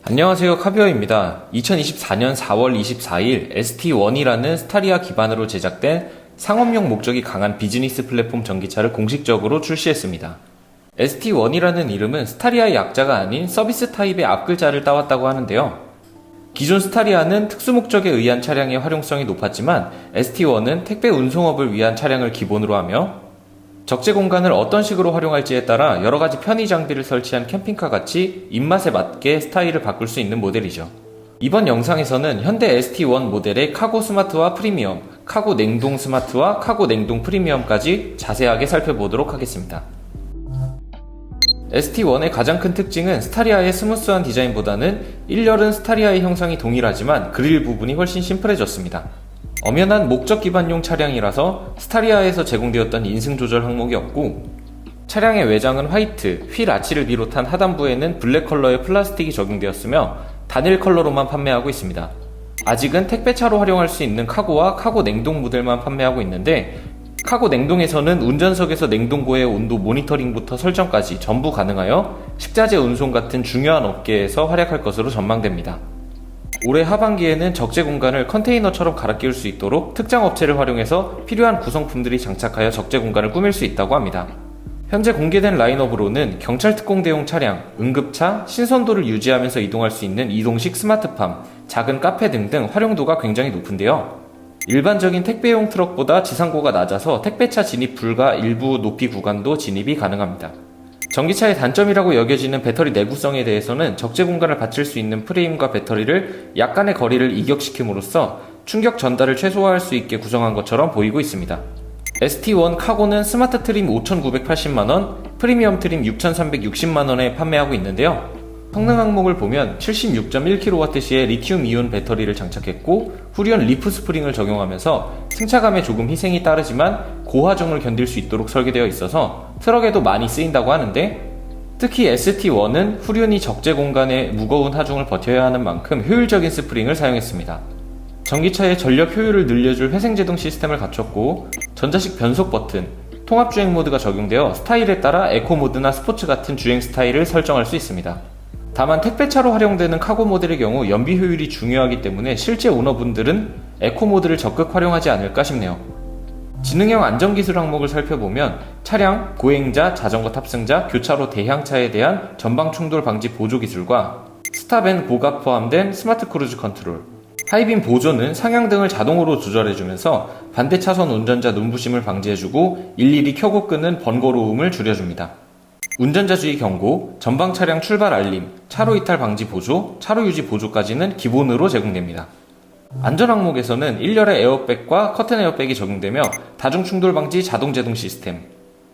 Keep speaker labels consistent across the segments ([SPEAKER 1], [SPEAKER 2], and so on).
[SPEAKER 1] 안녕하세요, 카비어입니다. 2024년 4월 24일 ST1이라는 스타리아 기반으로 제작된 상업용 목적이 강한 비즈니스 플랫폼 전기차를 공식적으로 출시했습니다. ST1이라는 이름은 스타리아의 약자가 아닌 서비스 타입의 앞글자를 따왔다고 하는데요. 기존 스타리아는 특수 목적에 의한 차량의 활용성이 높았지만 ST1은 택배 운송업을 위한 차량을 기본으로 하며 적재 공간을 어떤 식으로 활용할지에 따라 여러가지 편의 장비를 설치한 캠핑카 같이 입맛에 맞게 스타일을 바꿀 수 있는 모델이죠. 이번 영상에서는 현대 ST1 모델의 카고 스마트와 프리미엄, 카고 냉동 스마트와 카고 냉동 프리미엄까지 자세하게 살펴보도록 하겠습니다. ST1의 가장 큰 특징은 스타리아의 스무스한 디자인보다는 1열은 스타리아의 형상이 동일하지만 그릴 부분이 훨씬 심플해졌습니다. 엄연한 목적 기반용 차량이라서 스타리아에서 제공되었던 인승 조절 항목이 없고, 차량의 외장은 화이트, 휠 아치를 비롯한 하단부에는 블랙 컬러의 플라스틱이 적용되었으며 단일 컬러로만 판매하고 있습니다. 아직은 택배차로 활용할 수 있는 카고와 카고 냉동 모델만 판매하고 있는데, 카고 냉동에서는 운전석에서 냉동고의 온도 모니터링부터 설정까지 전부 가능하여 식자재 운송 같은 중요한 업계에서 활약할 것으로 전망됩니다. 올해 하반기에는 적재 공간을 컨테이너처럼 갈아 끼울 수 있도록 특장 업체를 활용해서 필요한 구성품들이 장착하여 적재 공간을 꾸밀 수 있다고 합니다. 현재 공개된 라인업으로는 경찰 특공대용 차량, 응급차, 신선도를 유지하면서 이동할 수 있는 이동식 스마트팜, 작은 카페 등등 활용도가 굉장히 높은데요. 일반적인 택배용 트럭보다 지상고가 낮아서 택배차 진입 불가 일부 높이 구간도 진입이 가능합니다. 전기차의 단점이라고 여겨지는 배터리 내구성에 대해서는 적재 공간을 받칠 수 있는 프레임과 배터리를 약간의 거리를 이격시킴으로써 충격 전달을 최소화할 수 있게 구성한 것처럼 보이고 있습니다. ST1 카고는 스마트 트림 5,980만원, 프리미엄 트림 6,360만원에 판매하고 있는데요. 성능 항목을 보면 76.1kWh의 리튬 이온 배터리를 장착했고 후리온 리프 스프링을 적용하면서 승차감에 조금 희생이 따르지만 고하중을 견딜 수 있도록 설계되어 있어서 트럭에도 많이 쓰인다고 하는데, 특히 ST1은 후륜이 적재 공간에 무거운 하중을 버텨야 하는 만큼 효율적인 스프링을 사용했습니다. 전기차의 전력 효율을 늘려줄 회생제동 시스템을 갖췄고 전자식 변속 버튼, 통합주행 모드가 적용되어 스타일에 따라 에코 모드나 스포츠 같은 주행 스타일을 설정할 수 있습니다. 다만 택배차로 활용되는 카고 모델의 경우 연비 효율이 중요하기 때문에 실제 오너분들은 에코 모드를 적극 활용하지 않을까 싶네요. 지능형 안전기술 항목을 살펴보면 차량, 고행자, 자전거 탑승자, 교차로 대향차에 대한 전방 충돌 방지 보조 기술과 스탑 앤 고가 포함된 스마트 크루즈 컨트롤, 하이빔 보조는 상향등을 자동으로 조절해주면서 반대 차선 운전자 눈부심을 방지해주고 일일이 켜고 끄는 번거로움을 줄여줍니다. 운전자 주의 경고, 전방 차량 출발 알림, 차로 이탈 방지 보조, 차로 유지 보조까지는 기본으로 제공됩니다. 안전 항목에서는 1열의 에어백과 커튼 에어백이 적용되며 다중 충돌 방지 자동 제동 시스템,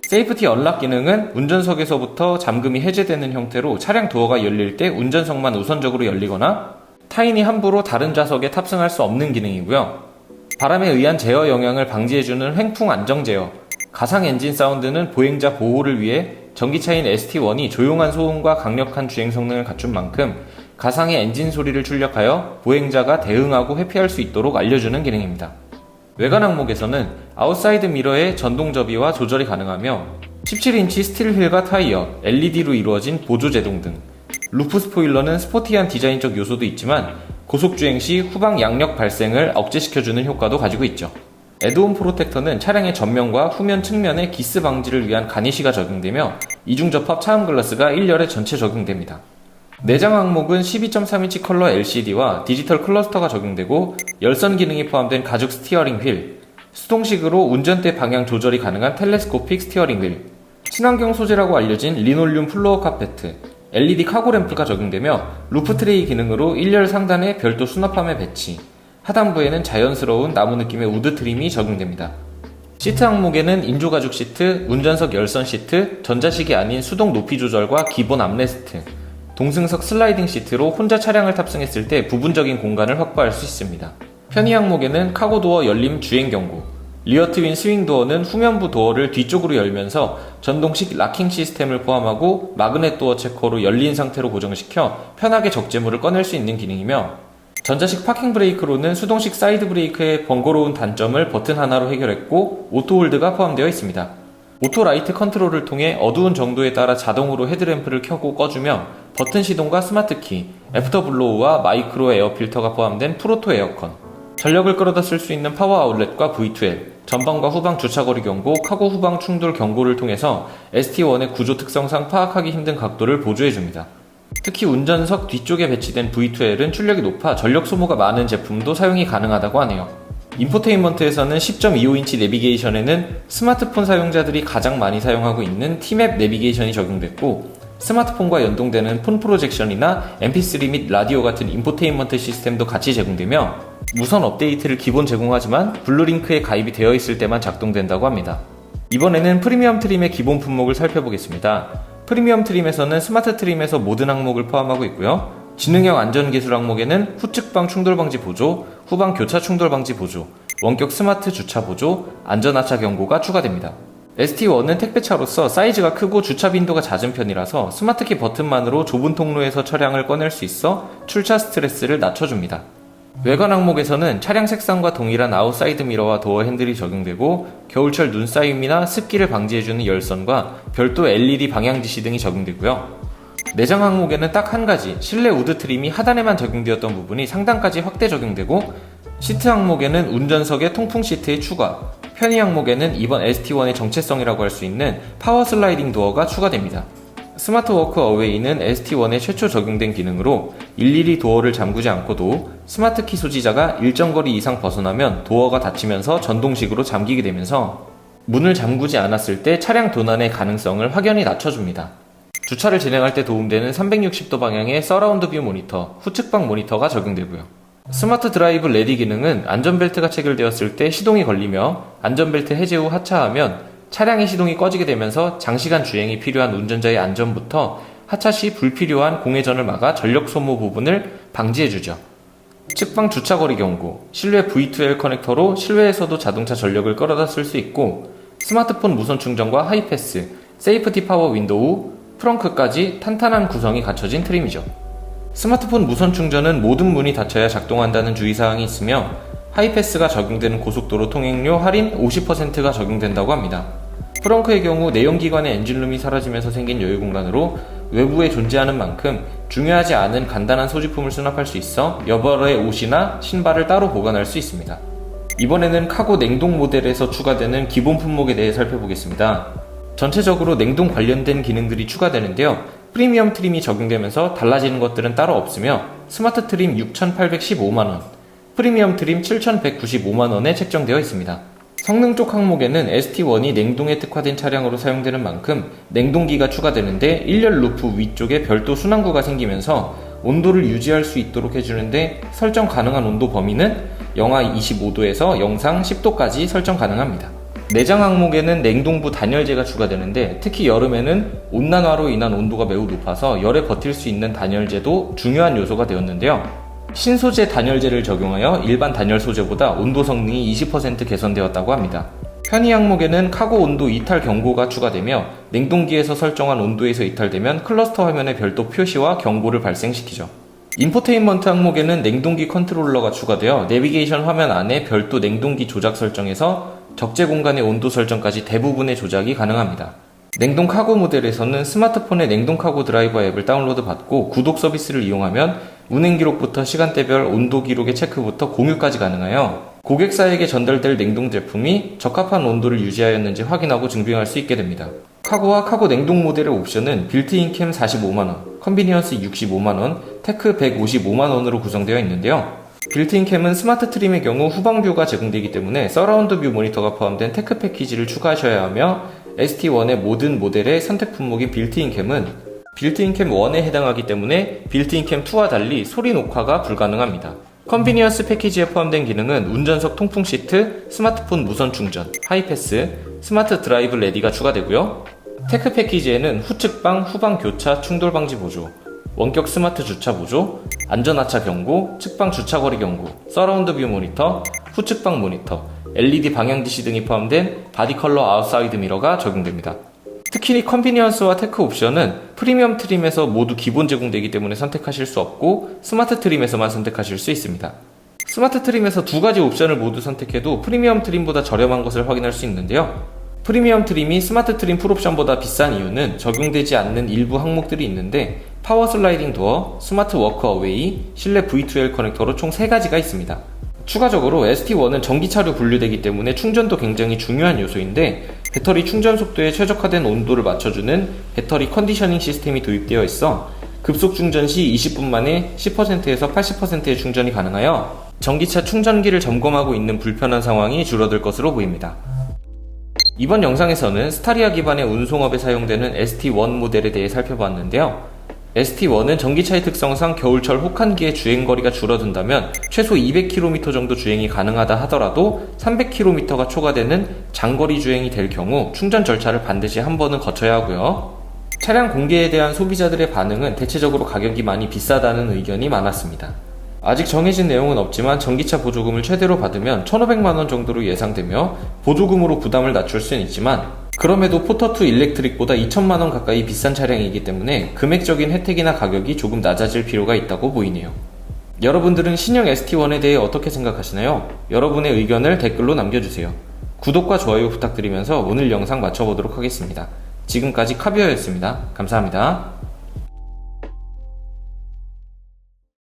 [SPEAKER 1] 세이프티 언락 기능은 운전석에서부터 잠금이 해제되는 형태로 차량 도어가 열릴 때 운전석만 우선적으로 열리거나 타인이 함부로 다른 좌석에 탑승할 수 없는 기능이고요. 바람에 의한 제어 영향을 방지해주는 횡풍 안정 제어, 가상 엔진 사운드는 보행자 보호를 위해 전기차인 ST1이 조용한 소음과 강력한 주행 성능을 갖춘 만큼 가상의 엔진 소리를 출력하여 보행자가 대응하고 회피할 수 있도록 알려주는 기능입니다. 외관 항목에서는 아웃사이드 미러의 전동 접이와 조절이 가능하며 17인치 스틸 휠과 타이어, LED로 이루어진 보조 제동 등, 루프 스포일러는 스포티한 디자인적 요소도 있지만 고속주행 시 후방 양력 발생을 억제시켜주는 효과도 가지고 있죠. 애드온 프로텍터는 차량의 전면과 후면 측면의 기스 방지를 위한 가니쉬가 적용되며 이중접합 차음 글라스가 1열에 전체 적용됩니다. 내장 항목은 12.3인치 컬러 LCD와 디지털 클러스터가 적용되고 열선 기능이 포함된 가죽 스티어링 휠, 수동식으로 운전대 방향 조절이 가능한 텔레스코픽 스티어링 휠, 친환경 소재라고 알려진 리놀륨 플로어 카페트, LED 카고 램프가 적용되며 루프 트레이 기능으로 1열 상단에 별도 수납함의 배치, 하단부에는 자연스러운 나무 느낌의 우드 트림이 적용됩니다. 시트 항목에는 인조가죽 시트, 운전석 열선 시트, 전자식이 아닌 수동 높이 조절과 기본 암레스트, 동승석 슬라이딩 시트로 혼자 차량을 탑승했을 때 부분적인 공간을 확보할 수 있습니다. 편의 항목에는 카고도어 열림 주행 경고, 리어 트윈 스윙도어는 후면부 도어를 뒤쪽으로 열면서 전동식 락킹 시스템을 포함하고 마그넷 도어 체커로 열린 상태로 고정시켜 편하게 적재물을 꺼낼 수 있는 기능이며, 전자식 파킹 브레이크로는 수동식 사이드 브레이크의 번거로운 단점을 버튼 하나로 해결했고 오토 홀드가 포함되어 있습니다. 오토 라이트 컨트롤을 통해 어두운 정도에 따라 자동으로 헤드램프를 켜고 꺼주며 버튼 시동과 스마트키, 애프터블로우와 마이크로 에어 필터가 포함된 프로토 에어컨, 전력을 끌어다 쓸 수 있는 파워 아울렛과 V2L, 전방과 후방 주차거리 경고, 카고 후방 충돌 경고를 통해서 ST1의 구조 특성상 파악하기 힘든 각도를 보조해줍니다. 특히 운전석 뒤쪽에 배치된 V2L은 출력이 높아 전력 소모가 많은 제품도 사용이 가능하다고 하네요. 인포테인먼트에서는 10.25인치 내비게이션에는 스마트폰 사용자들이 가장 많이 사용하고 있는 T맵 내비게이션이 적용됐고, 스마트폰과 연동되는 폰 프로젝션이나 MP3 및 라디오 같은 인포테인먼트 시스템도 같이 제공되며, 무선 업데이트를 기본 제공하지만 블루링크에 가입이 되어 있을 때만 작동된다고 합니다. 이번에는 프리미엄 트림의 기본 품목을 살펴보겠습니다. 프리미엄 트림에서는 스마트 트림에서 모든 항목을 포함하고 있고요. 지능형 안전기술 항목에는 후측방 충돌방지 보조, 후방 교차 충돌방지 보조, 원격 스마트 주차 보조, 안전하차 경고가 추가됩니다. ST1은 택배차로서 사이즈가 크고 주차 빈도가 잦은 편이라서 스마트키 버튼만으로 좁은 통로에서 차량을 꺼낼 수 있어 출차 스트레스를 낮춰줍니다. 외관 항목에서는 차량 색상과 동일한 아웃사이드 미러와 도어 핸들이 적용되고, 겨울철 눈싸임이나 습기를 방지해주는 열선과 별도 LED 방향 지시 등이 적용되고요. 내장 항목에는 딱 한 가지, 실내 우드 트림이 하단에만 적용되었던 부분이 상단까지 확대 적용되고, 시트 항목에는 운전석의 통풍 시트의 추가, 편의 항목에는 이번 ST1의 정체성이라고 할 수 있는 파워 슬라이딩 도어가 추가됩니다. 스마트 워크 어웨이는 ST1에 최초 적용된 기능으로 일일이 도어를 잠그지 않고도 스마트키 소지자가 일정 거리 이상 벗어나면 도어가 닫히면서 전동식으로 잠기게 되면서 문을 잠그지 않았을 때 차량 도난의 가능성을 확연히 낮춰줍니다. 주차를 진행할 때 도움되는 360도 방향의 서라운드 뷰 모니터, 후측방 모니터가 적용되고요. 스마트 드라이브 레디 기능은 안전벨트가 체결되었을 때 시동이 걸리며 안전벨트 해제 후 하차하면 차량의 시동이 꺼지게 되면서 장시간 주행이 필요한 운전자의 안전부터 하차 시 불필요한 공회전을 막아 전력 소모 부분을 방지해주죠. 측방 주차거리 경고, 실외 V2L 커넥터로 실외에서도 자동차 전력을 끌어다 쓸 수 있고, 스마트폰 무선 충전과 하이패스, 세이프티 파워 윈도우, 트렁크까지 탄탄한 구성이 갖춰진 트림이죠. 스마트폰 무선 충전은 모든 문이 닫혀야 작동한다는 주의사항이 있으며, 하이패스가 적용되는 고속도로 통행료 할인 50%가 적용된다고 합니다. 트렁크의 경우 내연기관의 엔진룸이 사라지면서 생긴 여유 공간으로 외부에 존재하는 만큼 중요하지 않은 간단한 소지품을 수납할 수 있어 여러 벌의 옷이나 신발을 따로 보관할 수 있습니다. 이번에는 카고 냉동 모델에서 추가되는 기본 품목에 대해 살펴보겠습니다. 전체적으로 냉동 관련된 기능들이 추가되는데요. 프리미엄 트림이 적용되면서 달라지는 것들은 따로 없으며, 스마트 트림 6,815만원, 프리미엄 트림 7,195만원에 책정되어 있습니다. 성능 쪽 항목에는 ST1이 냉동에 특화된 차량으로 사용되는 만큼 냉동기가 추가되는데, 1열 루프 위쪽에 별도 순환구가 생기면서 온도를 유지할 수 있도록 해주는데, 설정 가능한 온도 범위는 영하 25도에서 영상 10도까지 설정 가능합니다. 내장 항목에는 냉동부 단열재가 추가되는데, 특히 여름에는 온난화로 인한 온도가 매우 높아서 열에 버틸 수 있는 단열재도 중요한 요소가 되었는데요. 신소재 단열재를 적용하여 일반 단열 소재보다 온도 성능이 20% 개선되었다고 합니다. 편의 항목에는 카고 온도 이탈 경고가 추가되며, 냉동기에서 설정한 온도에서 이탈되면 클러스터 화면에 별도 표시와 경고를 발생시키죠. 인포테인먼트 항목에는 냉동기 컨트롤러가 추가되어 내비게이션 화면 안에 별도 냉동기 조작 설정에서 적재 공간의 온도 설정까지 대부분의 조작이 가능합니다. 냉동 카고 모델에서는 스마트폰의 냉동 카고 드라이버 앱을 다운로드 받고 구독 서비스를 이용하면 운행 기록부터 시간대별 온도 기록의 체크부터 공유까지 가능하여 고객사에게 전달될 냉동 제품이 적합한 온도를 유지하였는지 확인하고 증빙할 수 있게 됩니다. 카고와 카고 냉동 모델의 옵션은 빌트인 캠 45만원, 컨비니언스 65만원, 테크 155만원으로 구성되어 있는데요. 빌트인 캠은 스마트 트림의 경우 후방뷰가 제공되기 때문에 서라운드 뷰 모니터가 포함된 테크 패키지를 추가하셔야 하며, ST1의 모든 모델의 선택 품목인 빌트인 캠은 빌트인 캠 1에 해당하기 때문에 빌트인 캠 2와 달리 소리 녹화가 불가능합니다. 컨비니언스 패키지에 포함된 기능은 운전석 통풍 시트, 스마트폰 무선 충전, 하이패스, 스마트 드라이브 레디가 추가되고요. 테크 패키지에는 후측방, 후방 교차 충돌 방지 보조, 원격 스마트 주차 보조, 안전하차 경고, 측방 주차거리 경고, 서라운드 뷰 모니터, 후측방 모니터, LED 방향 지시 등이 포함된 바디 컬러 아웃사이드 미러가 적용됩니다. 특히 컨비니언스와 테크 옵션은 프리미엄 트림에서 모두 기본 제공되기 때문에 선택하실 수 없고, 스마트 트림에서만 선택하실 수 있습니다. 스마트 트림에서 두 가지 옵션을 모두 선택해도 프리미엄 트림보다 저렴한 것을 확인할 수 있는데요. 프리미엄 트림이 스마트 트림 풀옵션보다 비싼 이유는 적용되지 않는 일부 항목들이 있는데, 파워 슬라이딩 도어, 스마트 워크 어웨이, 실내 V2L 커넥터로 총 3가지가 있습니다. 추가적으로 ST1은 전기차로 분류되기 때문에 충전도 굉장히 중요한 요소인데 배터리 충전 속도에 최적화된 온도를 맞춰주는 배터리 컨디셔닝 시스템이 도입되어 있어 급속 충전 시 20분 만에 10%에서 80%의 충전이 가능하여 전기차 충전기를 점검하고 있는 불편한 상황이 줄어들 것으로 보입니다. 이번 영상에서는 스타리아 기반의 운송업에 사용되는 ST1 모델에 대해 살펴봤는데요. ST1은 전기차의 특성상 겨울철 혹한기에 주행거리가 줄어든다면 최소 200km 정도 주행이 가능하다 하더라도 300km가 초과되는 장거리 주행이 될 경우 충전 절차를 반드시 한 번은 거쳐야 하고요. 차량 공개에 대한 소비자들의 반응은 대체적으로 가격이 많이 비싸다는 의견이 많았습니다. 아직 정해진 내용은 없지만 전기차 보조금을 최대로 받으면 1,500만원 정도로 예상되며 보조금으로 부담을 낮출 수는 있지만 그럼에도 포터2 일렉트릭보다 2천만원 가까이 비싼 차량이기 때문에 금액적인 혜택이나 가격이 조금 낮아질 필요가 있다고 보이네요. 여러분들은 신형 ST1에 대해 어떻게 생각하시나요? 여러분의 의견을 댓글로 남겨주세요. 구독과 좋아요 부탁드리면서 오늘 영상 마쳐보도록 하겠습니다. 지금까지 카비어였습니다. 감사합니다.